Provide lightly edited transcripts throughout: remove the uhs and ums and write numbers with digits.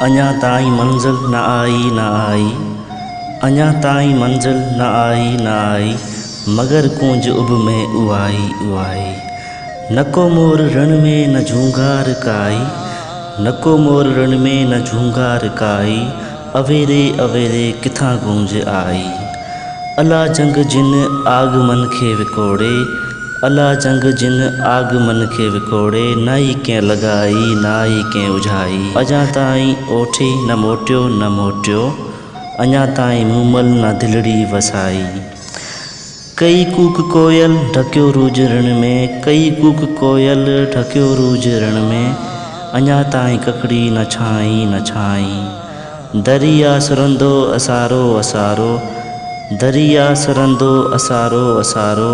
अञा ताईं मंज़िल न आई न आई, अञा ताईं मंज़िल न आई न आई, मगर कूंज उब में उआई उआई। नको मोर रण में न झूंगार काई, नको मोर रण में न झूंगार काई, अवेरे अवेरे किथां गूंज आई। अला जंग जिन आगमन खे विकोड़े, अला जंग जिन आगमन खे विकोड़े, नाई कंहिं लॻाई नाई कंहिं उझाई। अञा ताईं ओठे न मोटियो न मोटियो, अञा ताईं मूमल न दिलड़ी वसाई। कई कूक कोयल ढकियो रूज रण में, कई कूक कोयल ढकियो रूज रण में, अञा ताईं ककड़ी न छाई न छाई। दरिया सुरंदो असारो असारो, दरिया सुरंदो असारो असारो,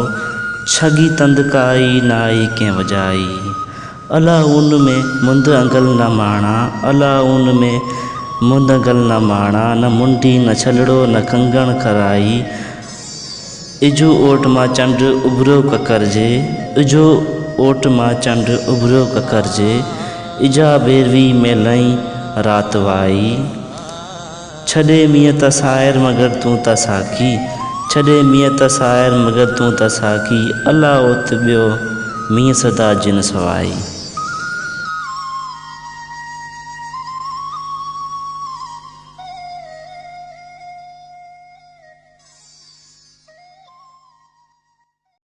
छगी तंदकाई नाई कंहिं वॼाई। अला ऊन में मुंद अंगल न माणा, अला ऊन में मुंद अंगल न माणा, न मुंडी न छलड़ो न कंगण खराई। इजो ओट मां चंड उभरियो ककरजे, इजो ओट मां चंड उभरियो ककरजे, इजा बेरवी में लई रात वाई। छॾे मींहं त सायर मगर तूं त साकी, छॾे मींहं त सायर मगर तूं त साकी, अला ओत ॿियो मींहं सदा जिन सवाई।